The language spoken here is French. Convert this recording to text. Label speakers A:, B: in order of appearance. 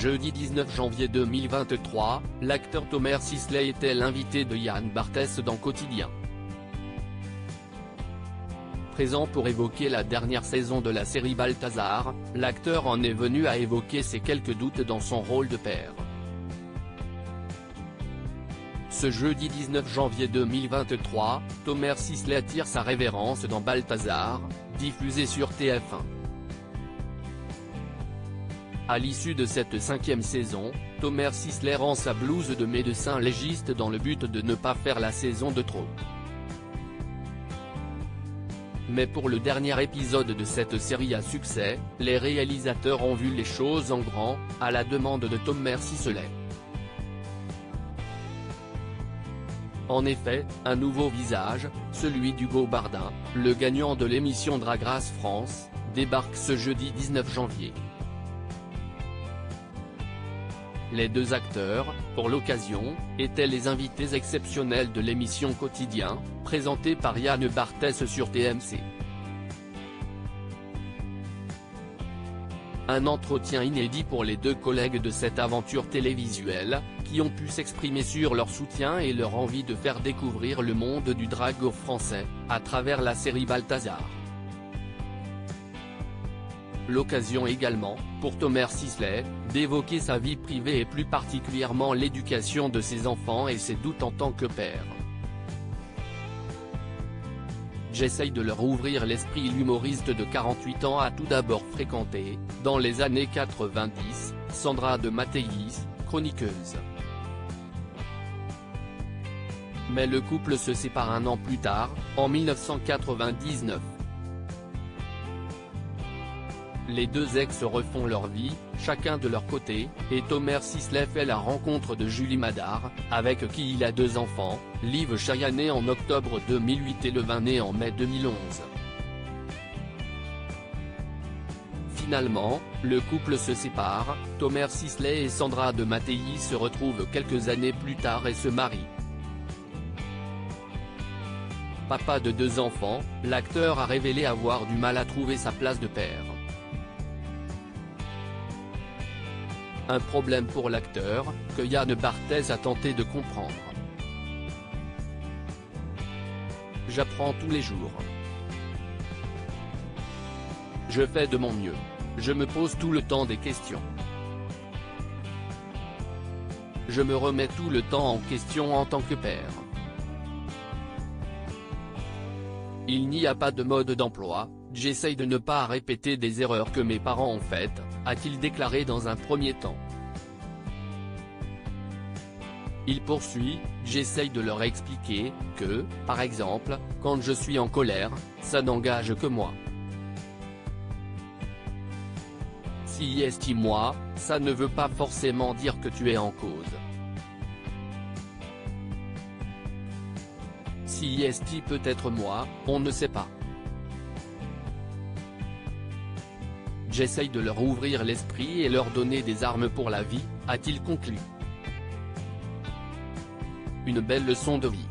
A: Jeudi 19 janvier 2023, l'acteur Thomas Sisley était l'invité de Yann Barthès dans Quotidien. Présent pour évoquer la dernière saison de la série Balthazar, l'acteur en est venu à évoquer ses quelques doutes dans son rôle de père. Ce jeudi 19 janvier 2023, Thomas Sisley tire sa révérence dans Balthazar, diffusé sur TF1. À l'issue de cette 5e saison, Thomas Sisley rend sa blouse de médecin légiste dans le but de ne pas faire la saison de trop. Mais pour le dernier épisode de cette série à succès, les réalisateurs ont vu les choses en grand, à la demande de Thomas Sisley. En effet, un nouveau visage, celui d'Hugo Bardin, le gagnant de l'émission Drag Race France, débarque ce jeudi 19 janvier. Les deux acteurs, pour l'occasion, étaient les invités exceptionnels de l'émission Quotidien, présentée par Yann Barthès sur TMC. Un entretien inédit pour les deux collègues de cette aventure télévisuelle, qui ont pu s'exprimer sur leur soutien et leur envie de faire découvrir le monde du drag aux Français, à travers la série Balthazar. L'occasion également, pour Thomas Sisley, d'évoquer sa vie privée et plus particulièrement l'éducation de ses enfants et ses doutes en tant que père. J'essaye de leur ouvrir l'esprit. L'humoriste de 48 ans a tout d'abord fréquenté, dans les années 90, Sandra de Mattéis, chroniqueuse. Mais le couple se sépare un an plus tard, en 1999. Les deux ex refont leur vie, chacun de leur côté, et Thomas Sisley fait la rencontre de Julie Madar, avec qui il a 2 enfants, Liv Chaya née en octobre 2008 et Levin né en mai 2011. Finalement, le couple se sépare, Thomas Sisley et Sandra de Mattéis se retrouvent quelques années plus tard et se marient. Papa de 2 enfants, l'acteur a révélé avoir du mal à trouver sa place de père. Un problème pour l'acteur, que Yann Barthès a tenté de comprendre. J'apprends tous les jours. Je fais de mon mieux. Je me pose tout le temps des questions. Je me remets tout le temps en question en tant que père. Il n'y a pas de mode d'emploi, j'essaye de ne pas répéter des erreurs que mes parents ont faites, a-t-il déclaré dans un premier temps. Il poursuit, j'essaye de leur expliquer, que, par exemple, quand je suis en colère, ça n'engage que moi. Si estime-moi, ça ne veut pas forcément dire que tu es en cause. Si est peut-être moi, on ne sait pas. J'essaye de leur ouvrir l'esprit et leur donner des armes pour la vie, a-t-il conclu. Une belle leçon de vie.